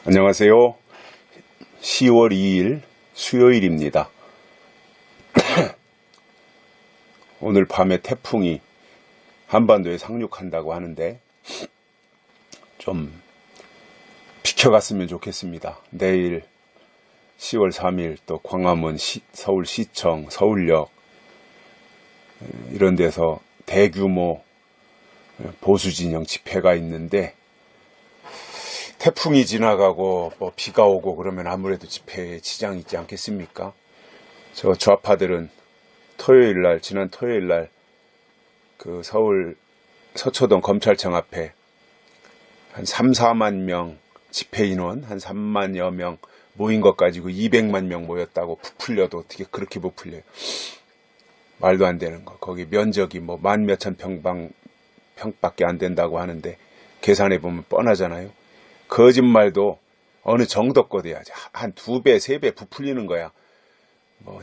안녕하세요. 10월 2일 수요일입니다. 오늘 밤에 태풍이 한반도에 상륙한다고 하는데 좀 비켜갔으면 좋겠습니다. 내일 10월 3일 또 광화문 서울시청, 서울역 이런 데서 대규모 보수진영 집회가 있는데 태풍이 지나가고 비가 오고 그러면 아무래도 집회에 지장이 있지 않겠습니까? 저 좌파들은 지난 토요일날 그 서울 서초동 검찰청 앞에 한 3, 4만 명 집회 인원 한 3만여 명 모인 것 가지고 200만 명 모였다고 부풀려도 어떻게 그렇게 부풀려요? 말도 안 되는 거. 거기 면적이 만 몇천 평밖에 안 된다고 하는데 계산해 보면 뻔하잖아요. 거짓말도 어느 정도 꺼내야지. 한 2배, 3배 부풀리는 거야.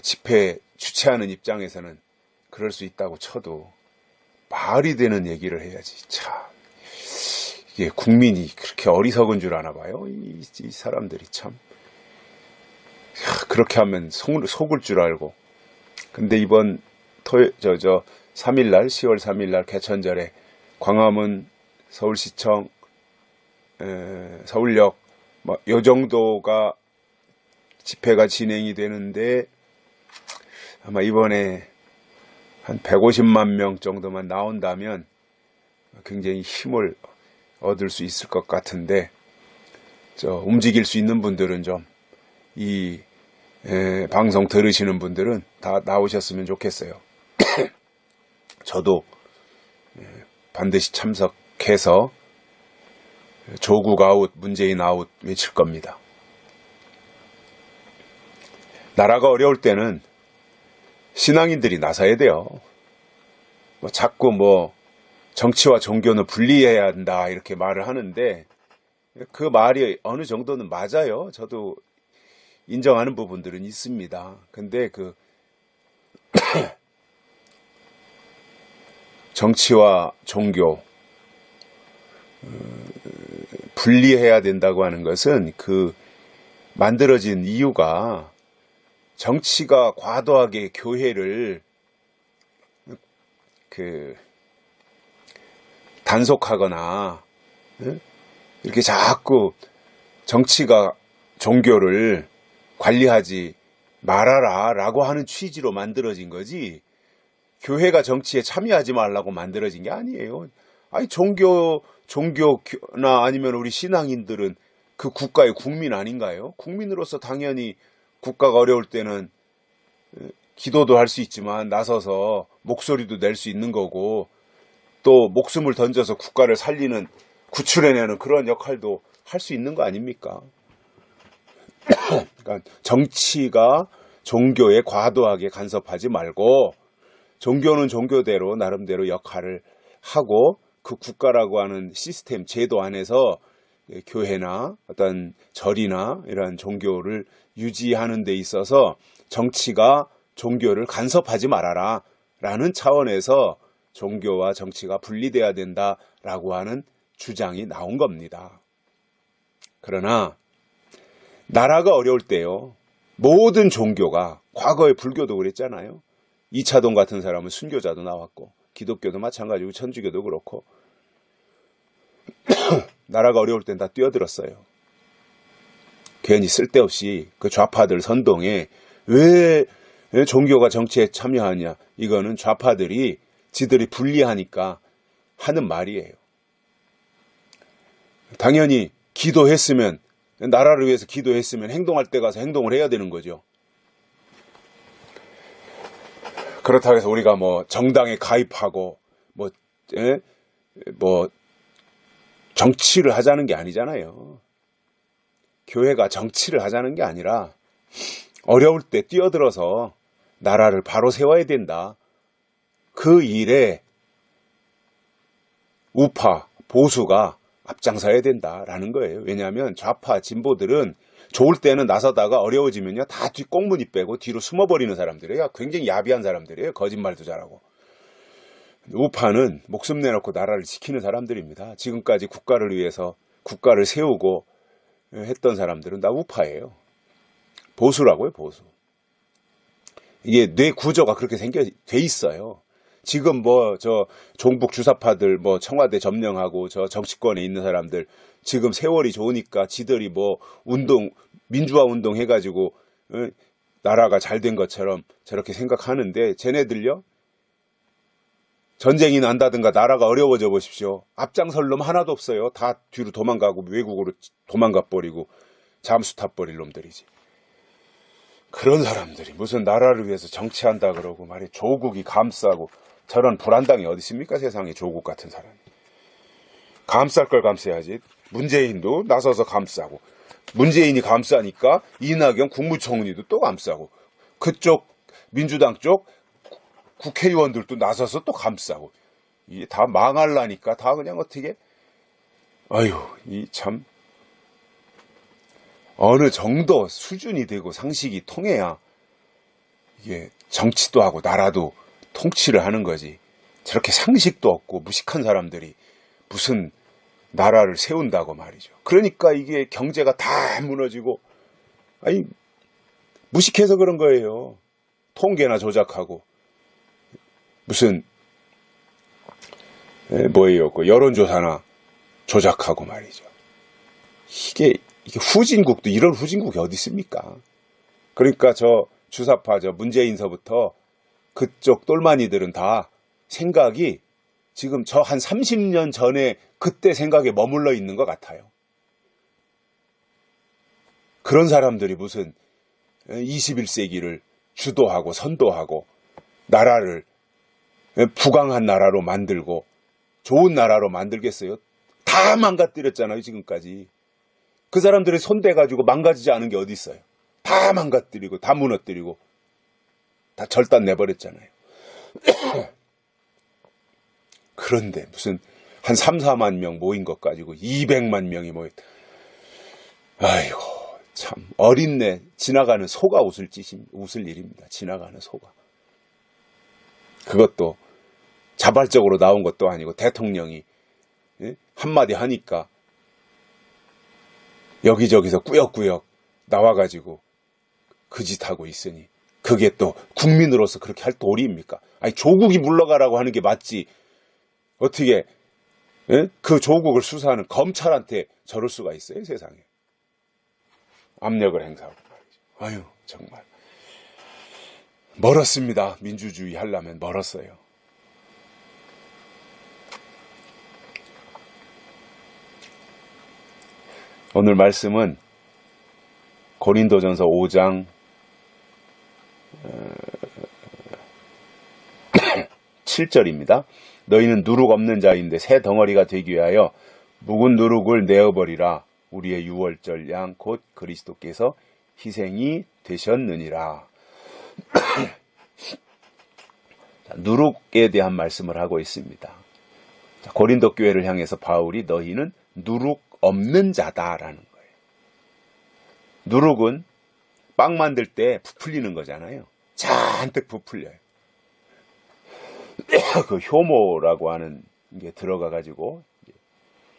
집회 주최하는 입장에서는 그럴 수 있다고 쳐도 말이 되는 얘기를 해야지. 참, 이게 국민이 그렇게 어리석은 줄 아나 봐요. 이 사람들이 참. 그렇게 하면 속을 줄 알고. 근데 이번 3일날, 10월 3일날 개천절에 광화문 서울시청 서울역 요 정도가 집회가 진행이 되는데 아마 이번에 한 150만 명 정도만 나온다면 굉장히 힘을 얻을 수 있을 것 같은데 움직일 수 있는 분들은 좀 이 방송 들으시는 분들은 다 나오셨으면 좋겠어요. 저도 반드시 참석해서 조국 아웃, 문재인 아웃 외칠 겁니다. 나라가 어려울 때는 신앙인들이 나서야 돼요. 자꾸 정치와 종교는 분리해야 한다 이렇게 말을 하는데 그 말이 어느 정도는 맞아요. 저도 인정하는 부분들은 있습니다. 근데 정치와 종교 분리해야 된다고 하는 것은 만들어진 이유가 정치가 과도하게 교회를 단속하거나 이렇게 자꾸 정치가 종교를 관리하지 말아라 라고 하는 취지로 만들어진 거지 교회가 정치에 참여하지 말라고 만들어진 게 아니에요. 아니 종교나 아니면 우리 신앙인들은 그 국가의 국민 아닌가요? 국민으로서 당연히 국가가 어려울 때는 기도도 할 수 있지만 나서서 목소리도 낼 수 있는 거고 또 목숨을 던져서 국가를 구출해내는 그런 역할도 할 수 있는 거 아닙니까? 그러니까 정치가 종교에 과도하게 간섭하지 말고 종교는 종교대로 나름대로 역할을 하고 그 국가라고 하는 시스템, 제도 안에서 교회나 어떤 절이나 이런 종교를 유지하는 데 있어서 정치가 종교를 간섭하지 말아라 라는 차원에서 종교와 정치가 분리돼야 된다라고 하는 주장이 나온 겁니다. 그러나 나라가 어려울 때요. 모든 종교가 과거에 불교도 그랬잖아요. 이차동 같은 사람은 순교자도 나왔고 기독교도 마찬가지고 천주교도 그렇고 나라가 어려울 땐 다 뛰어들었어요. 괜히 쓸데없이 그 좌파들 선동에 왜 종교가 정치에 참여하냐. 이거는 좌파들이 지들이 분리하니까 하는 말이에요. 당연히 기도했으면 나라를 위해서 기도했으면 행동할 때 가서 행동을 해야 되는 거죠. 그렇다고 해서 우리가 정당에 가입하고 정치를 하자는 게 아니잖아요. 교회가 정치를 하자는 게 아니라 어려울 때 뛰어들어서 나라를 바로 세워야 된다. 그 일에 우파, 보수가 앞장서야 된다라는 거예요. 왜냐하면 좌파, 진보들은 좋을 때는 나서다가 어려워지면요. 다 뒷꽁무니 빼고 뒤로 숨어버리는 사람들이에요. 굉장히 야비한 사람들이에요. 거짓말도 잘하고. 우파는 목숨 내놓고 나라를 지키는 사람들입니다. 지금까지 국가를 위해서 국가를 세우고 했던 사람들은 다 우파예요. 보수라고요, 보수. 이게 뇌 구조가 그렇게 돼 있어요. 지금 종북 주사파들, 청와대 점령하고 저 정치권에 있는 사람들, 지금 세월이 좋으니까 지들이 민주화 운동 해가지고, 나라가 잘 된 것처럼 저렇게 생각하는데, 쟤네들요? 전쟁이 난다든가 나라가 어려워져 보십시오. 앞장설 놈 하나도 없어요. 다 뒤로 도망가고 외국으로 도망가 버리고 잠수 타버릴 놈들이지. 그런 사람들이 무슨 나라를 위해서 정치한다 그러고 말이 조국이 감싸고 저런 불안당이 어디 있습니까? 세상에 조국 같은 사람이. 감쌀 걸 감싸야지. 문재인도 나서서 감싸고 문재인이 감싸니까 이낙연 국무총리도 또 감싸고 그쪽 민주당 쪽 국회의원들도 나서서 또 감싸고 이게 다 망할라니까 다 그냥 어떻게 이 참 어느 정도 수준이 되고 상식이 통해야 이게 정치도 하고 나라도 통치를 하는 거지. 저렇게 상식도 없고 무식한 사람들이 무슨 나라를 세운다고 말이죠. 그러니까 이게 경제가 다 무너지고 무식해서 그런 거예요. 통계나 조작하고 무슨 그 여론조사나 조작하고 말이죠. 이게 후진국도 이런 후진국이 어디 있습니까? 그러니까 저 주사파 문재인서부터 그쪽 똘마니들은 다 생각이 지금 저 한 30년 전에 그때 생각에 머물러 있는 것 같아요. 그런 사람들이 무슨 21세기를 주도하고 선도하고 나라를 부강한 나라로 만들고 좋은 나라로 만들겠어요? 다 망가뜨렸잖아요, 지금까지. 그 사람들이 손대가지고 망가지지 않은 게 어디 있어요? 다 망가뜨리고 다 무너뜨리고 다 절단 내버렸잖아요. 그런데 무슨 한 3, 4만 명 모인 것 가지고 200만 명이 모였다. 아이고 참 어린애 지나가는 소가 웃을 일입니다. 지나가는 소가. 그것도 자발적으로 나온 것도 아니고 대통령이 한마디 하니까 여기저기서 꾸역꾸역 나와가지고 그 짓 하고 있으니 그게 또 국민으로서 그렇게 할 도리입니까? 조국이 물러가라고 하는 게 맞지. 어떻게 그 조국을 수사하는 검찰한테 저럴 수가 있어요, 세상에. 압력을 행사하고 말이죠. 정말 멀었습니다. 민주주의 하려면 멀었어요. 오늘 말씀은 고린도전서 5장 7절입니다. 너희는 누룩 없는 자인데 새 덩어리가 되기 위하여 묵은 누룩을 내어버리라. 우리의 유월절 양 곧 그리스도께서 희생이 되셨느니라. 누룩에 대한 말씀을 하고 있습니다. 고린도 교회를 향해서 바울이 너희는 누룩 없는 자다라는 거예요. 누룩은 빵 만들 때 부풀리는 거잖아요. 잔뜩 부풀려요. 그 효모라고 하는 게 들어가가지고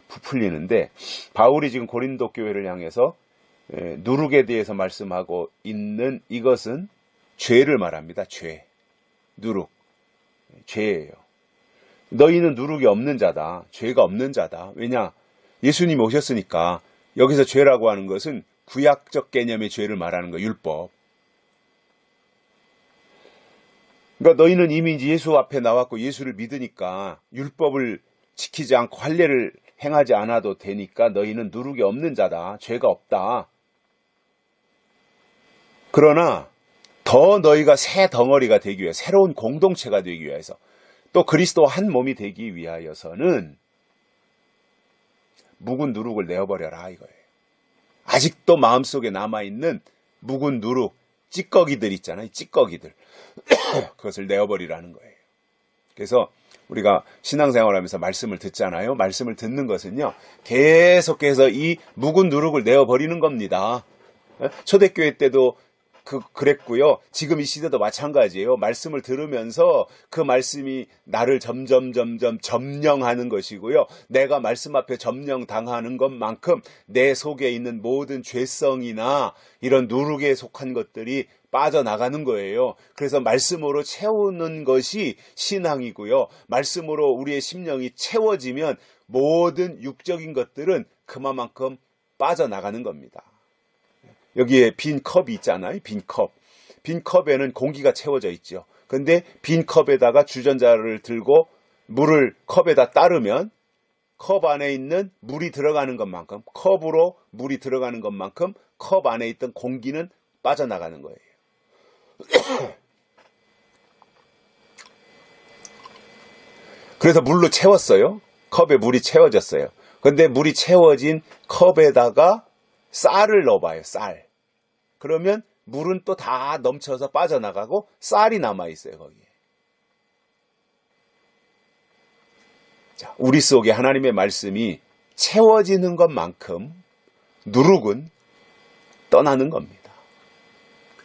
부풀리는데 바울이 지금 고린도 교회를 향해서 누룩에 대해서 말씀하고 있는 이것은 죄를 말합니다. 죄. 누룩. 죄예요. 너희는 누룩이 없는 자다. 죄가 없는 자다. 왜냐? 예수님이 오셨으니까 여기서 죄라고 하는 것은 구약적 개념의 죄를 말하는 거, 율법. 그러니까 너희는 이미 예수 앞에 나왔고 예수를 믿으니까 율법을 지키지 않고 할례를 행하지 않아도 되니까 너희는 누룩이 없는 자다. 죄가 없다. 그러나 더 너희가 새 덩어리가 되기 위해 새로운 공동체가 되기 위해서 또 그리스도와 한 몸이 되기 위하여서는 묵은 누룩을 내어버려라 이거예요. 아직도 마음속에 남아있는 묵은 누룩, 찌꺼기들 있잖아요. 찌꺼기들. 그것을 내어버리라는 거예요. 그래서 우리가 신앙생활하면서 말씀을 듣잖아요. 말씀을 듣는 것은요. 계속해서 이 묵은 누룩을 내어버리는 겁니다. 초대교회 때도 그랬고요. 지금 이 시대도 마찬가지예요. 말씀을 들으면서 그 말씀이 나를 점점 점령하는 것이고요. 내가 말씀 앞에 점령당하는 것만큼 내 속에 있는 모든 죄성이나 이런 누룩에 속한 것들이 빠져나가는 거예요. 그래서 말씀으로 채우는 것이 신앙이고요. 말씀으로 우리의 심령이 채워지면 모든 육적인 것들은 그만큼 빠져나가는 겁니다. 여기에 빈 컵이 있잖아요. 빈 컵. 빈 컵에는 공기가 채워져 있죠. 근데 빈 컵에다가 주전자를 들고 물을 컵에다 따르면 컵 안에 있는 물이 들어가는 것만큼, 컵으로 물이 들어가는 것만큼 컵 안에 있던 공기는 빠져나가는 거예요. 그래서 물로 채웠어요. 컵에 물이 채워졌어요. 근데 물이 채워진 컵에다가 쌀을 넣어봐요. 쌀. 그러면 물은 또 다 넘쳐서 빠져나가고 쌀이 남아있어요. 거기에. 자, 우리 속에 하나님의 말씀이 채워지는 것만큼 누룩은 떠나는 겁니다.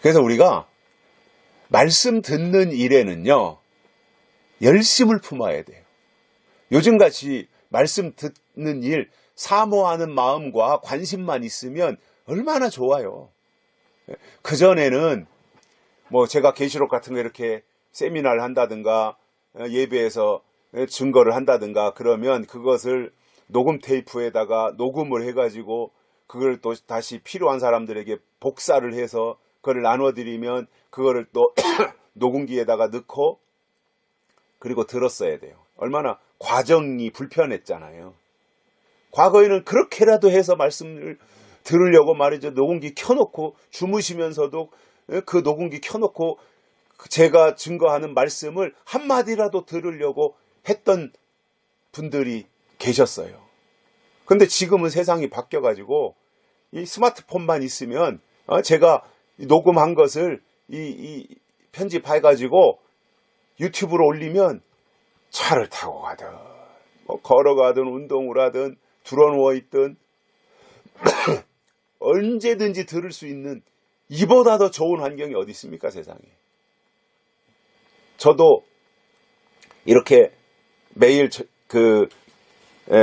그래서 우리가 말씀 듣는 일에는요, 열심을 품어야 돼요. 요즘같이 말씀 듣는 일, 사모하는 마음과 관심만 있으면 얼마나 좋아요. 그전에는 뭐 제가 계시록 같은 거 이렇게 세미나를 한다든가 예배에서 증거를 한다든가 그러면 그것을 녹음 테이프에다가 녹음을 해가지고 그걸 또 다시 필요한 사람들에게 복사를 해서 그걸 나눠드리면 그거를 또 녹음기에다가 넣고 그리고 들었어야 돼요. 얼마나 과정이 불편했잖아요. 과거에는 그렇게라도 해서 말씀을 들으려고 말이죠. 녹음기 켜놓고 주무시면서도 그 녹음기 켜놓고 제가 증거하는 말씀을 한마디라도 들으려고 했던 분들이 계셨어요. 근데 지금은 세상이 바뀌어가지고 이 스마트폰만 있으면 제가 녹음한 것을 편집해가지고 유튜브로 올리면 차를 타고 가든 뭐 걸어가든 운동을 하든 들어누워 있든 언제든지 들을 수 있는 이보다 더 좋은 환경이 어디 있습니까, 세상에. 저도 이렇게 매일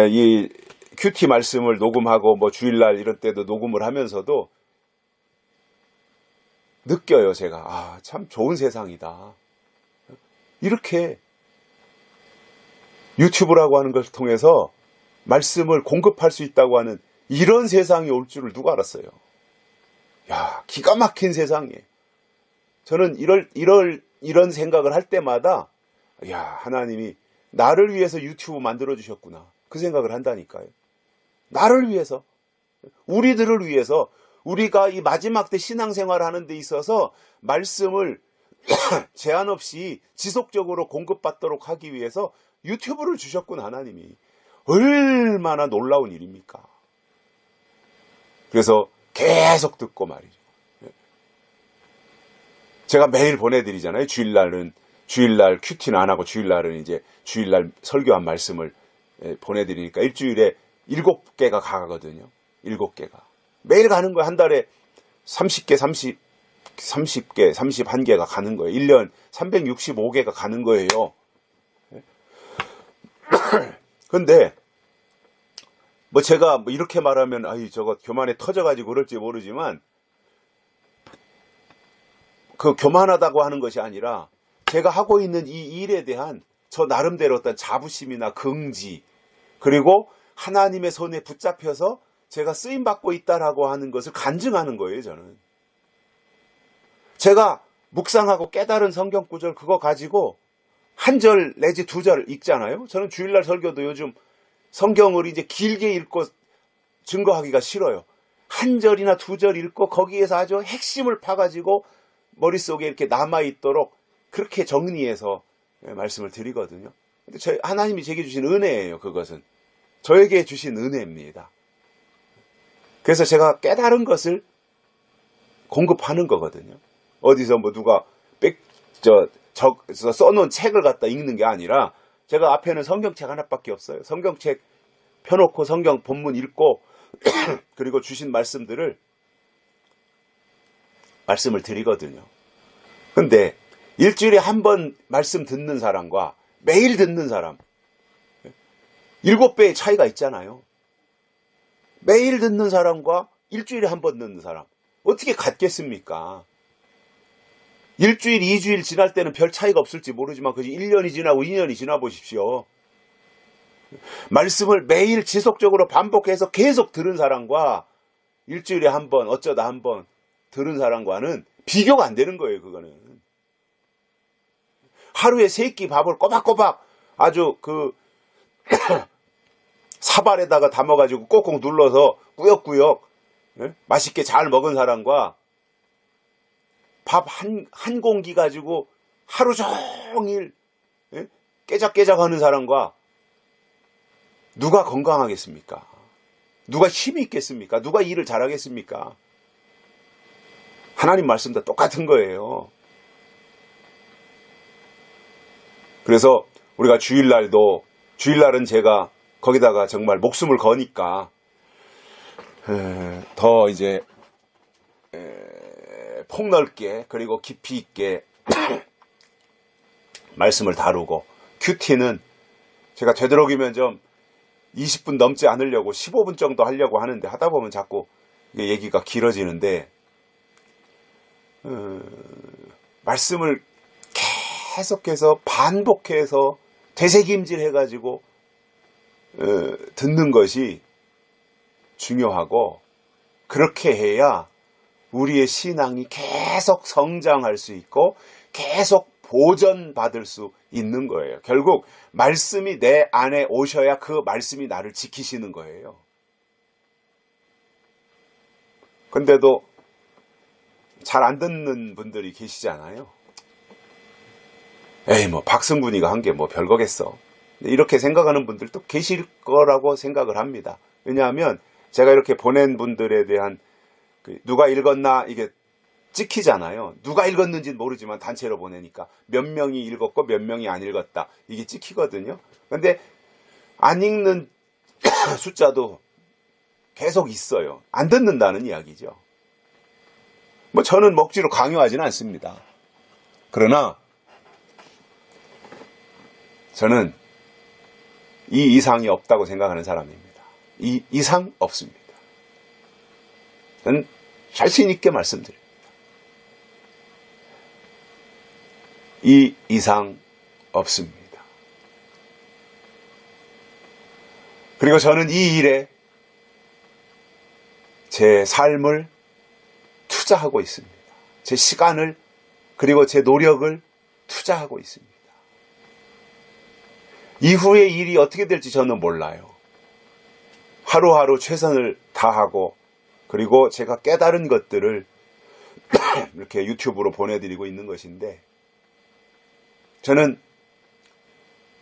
이 큐티 말씀을 녹음하고 뭐 주일날 이런 때도 녹음을 하면서도 느껴요, 제가. 참 좋은 세상이다. 이렇게 유튜브라고 하는 것을 통해서 말씀을 공급할 수 있다고 하는 이런 세상이 올 줄을 누가 알았어요? 야, 기가 막힌 세상이에요. 저는 이런 생각을 할 때마다, 야, 하나님이 나를 위해서 유튜브 만들어 주셨구나. 그 생각을 한다니까요. 나를 위해서, 우리들을 위해서, 우리가 이 마지막 때 신앙생활을 하는 데 있어서 말씀을 제한 없이 지속적으로 공급받도록 하기 위해서 유튜브를 주셨구나, 하나님이. 얼마나 놀라운 일입니까? 그래서 계속 듣고 말이죠. 제가 매일 보내드리잖아요. 주일날 큐티는 안 하고 주일날은 이제 주일날 설교한 말씀을 보내드리니까 일주일에 7개가 가거든요. 7개가. 매일 가는 거예요. 한 달에 30개, 31개가 가는 거예요. 1년 365개가 가는 거예요. 근데 뭐 제가 뭐 이렇게 말하면 저거 교만에 터져가지고 그럴지 모르지만 그 교만하다고 하는 것이 아니라 제가 하고 있는 이 일에 대한 저 나름대로 어떤 자부심이나 긍지 그리고 하나님의 손에 붙잡혀서 제가 쓰임받고 있다라고 하는 것을 간증하는 거예요. 저는 제가 묵상하고 깨달은 성경 구절 그거 가지고 한 절 내지 2절 읽잖아요. 저는 주일날 설교도 요즘 성경을 이제 길게 읽고 증거하기가 싫어요. 한 절이나 2절 읽고 거기에서 아주 핵심을 파가지고 머릿속에 이렇게 남아있도록 그렇게 정리해서 말씀을 드리거든요. 근데 하나님이 제게 주신 은혜예요. 그것은 저에게 주신 은혜입니다. 그래서 제가 깨달은 것을 공급하는 거거든요. 어디서 뭐 누가 써놓은 책을 갖다 읽는 게 아니라 제가 앞에는 성경책 하나밖에 없어요. 성경책 펴놓고 성경 본문 읽고 그리고 주신 말씀들을 말씀을 드리거든요. 근데 일주일에 한 번 말씀 듣는 사람과 매일 듣는 사람 7배의 차이가 있잖아요. 매일 듣는 사람과 일주일에 한 번 듣는 사람 어떻게 같겠습니까? 일주일, 2주일 지날 때는 별 차이가 없을지 모르지만 그지 1년이 지나고 2년이 지나 보십시오. 말씀을 매일 지속적으로 반복해서 계속 들은 사람과 일주일에 한 번, 어쩌다 한 번 들은 사람과는 비교가 안 되는 거예요, 그거는. 하루에 3끼 밥을 꼬박꼬박 아주 사발에다가 담아가지고 꼭꼭 눌러서 꾸역꾸역 맛있게 잘 먹은 사람과 밥 한 공기 가지고 하루 종일 깨작깨작 하는 사람과 누가 건강하겠습니까? 누가 힘이 있겠습니까? 누가 일을 잘하겠습니까? 하나님 말씀도 똑같은 거예요. 그래서 우리가 주일날은 제가 거기다가 정말 목숨을 거니까 더 이제 폭넓게 그리고 깊이 있게 말씀을 다루고 큐티는 제가 되도록이면 좀 20분 넘지 않으려고 15분 정도 하려고 하는데 하다 보면 자꾸 얘기가 길어지는데 말씀을 계속해서 반복해서 되새김질 해가지고 듣는 것이 중요하고 그렇게 해야 우리의 신앙이 계속 성장할 수 있고 계속 보전받을 수 있는 거예요. 결국 말씀이 내 안에 오셔야 그 말씀이 나를 지키시는 거예요. 근데도 잘 안 듣는 분들이 계시잖아요. 에이 뭐 박승분이가 한 게 뭐 별거겠어. 이렇게 생각하는 분들도 계실 거라고 생각을 합니다. 왜냐하면 제가 이렇게 보낸 분들에 대한 누가 읽었나 이게 찍히잖아요. 누가 읽었는지는 모르지만 단체로 보내니까 몇 명이 읽었고 몇 명이 안 읽었다 이게 찍히거든요. 근데 안 읽는 숫자도 계속 있어요. 안 듣는다는 이야기죠. 뭐 저는 억지로 강요하지는 않습니다. 그러나 저는 이 이상이 없다고 생각하는 사람입니다. 이 이상 없습니다. 저는 자신 있게 말씀드립니다. 이 이상 없습니다. 그리고 저는 이 일에 제 삶을 투자하고 있습니다. 제 시간을 그리고 제 노력을 투자하고 있습니다. 이후의 일이 어떻게 될지 저는 몰라요. 하루하루 최선을 다하고 그리고 제가 깨달은 것들을 이렇게 유튜브로 보내드리고 있는 것인데 저는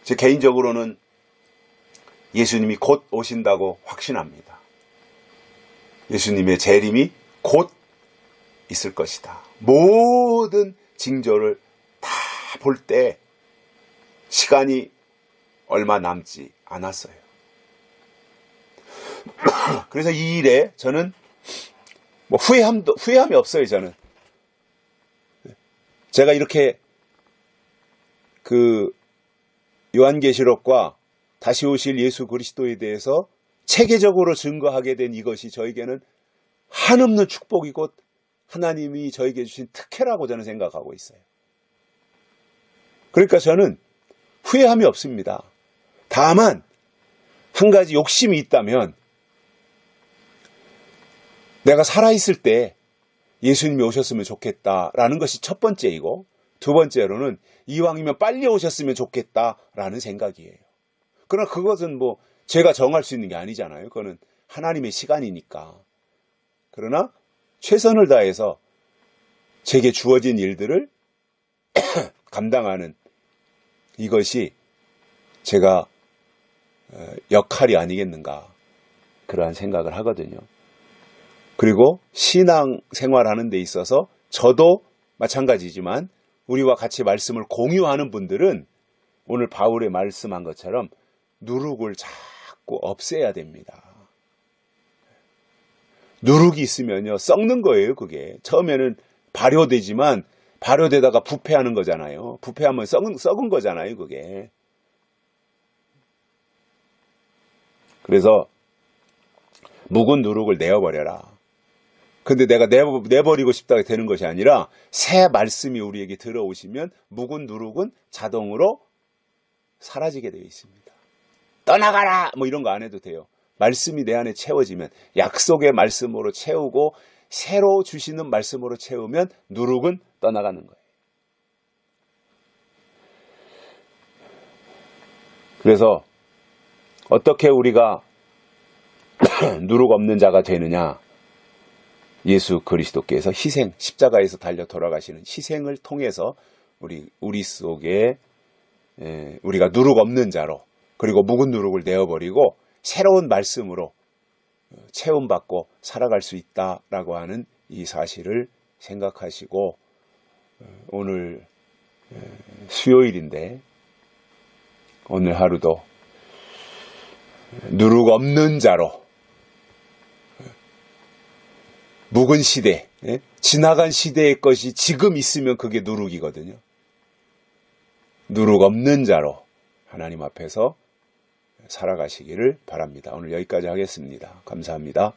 제 개인적으로는 예수님이 곧 오신다고 확신합니다. 예수님의 재림이 곧 있을 것이다. 모든 징조를 다 볼 때 시간이 얼마 남지 않았어요. 그래서 이 일에 저는 뭐 후회함이 없어요. 저는 제가 이렇게 요한계시록과 다시 오실 예수 그리스도에 대해서 체계적으로 증거하게 된 이것이 저에게는 한없는 축복이고 하나님이 저에게 주신 특혜라고 저는 생각하고 있어요. 그러니까 저는 후회함이 없습니다. 다만 한 가지 욕심이 있다면 내가 살아있을 때 예수님이 오셨으면 좋겠다라는 것이 첫 번째이고 두 번째로는 이왕이면 빨리 오셨으면 좋겠다라는 생각이에요. 그러나 그것은 뭐 제가 정할 수 있는 게 아니잖아요. 그거는 하나님의 시간이니까. 그러나 최선을 다해서 제게 주어진 일들을 감당하는 이것이 제가 역할이 아니겠는가 그러한 생각을 하거든요. 그리고 신앙 생활하는 데 있어서 저도 마찬가지지만 우리와 같이 말씀을 공유하는 분들은 오늘 바울의 말씀한 것처럼 누룩을 자꾸 없애야 됩니다. 누룩이 있으면요 썩는 거예요. 그게 처음에는 발효되지만 발효되다가 부패하는 거잖아요. 부패하면 썩은 거잖아요, 그게. 그래서 묵은 누룩을 내어버려라. 근데 내가 내버리고 싶다고 되는 것이 아니라 새 말씀이 우리에게 들어오시면 묵은 누룩은 자동으로 사라지게 되어 있습니다. 떠나가라! 뭐 이런 거 안 해도 돼요. 말씀이 내 안에 채워지면 약속의 말씀으로 채우고 새로 주시는 말씀으로 채우면 누룩은 떠나가는 거예요. 그래서 어떻게 우리가 누룩 없는 자가 되느냐? 예수 그리스도께서 희생, 십자가에서 달려 돌아가시는 희생을 통해서 우리 속에 우리가 누룩 없는 자로 그리고 묵은 누룩을 내어버리고 새로운 말씀으로 체험받고 살아갈 수 있다라고 하는 이 사실을 생각하시고 오늘 수요일인데 오늘 하루도 누룩 없는 자로 묵은 시대, 지나간 시대의 것이 지금 있으면 그게 누룩이거든요. 누룩 없는 자로 하나님 앞에서 살아가시기를 바랍니다. 오늘 여기까지 하겠습니다. 감사합니다.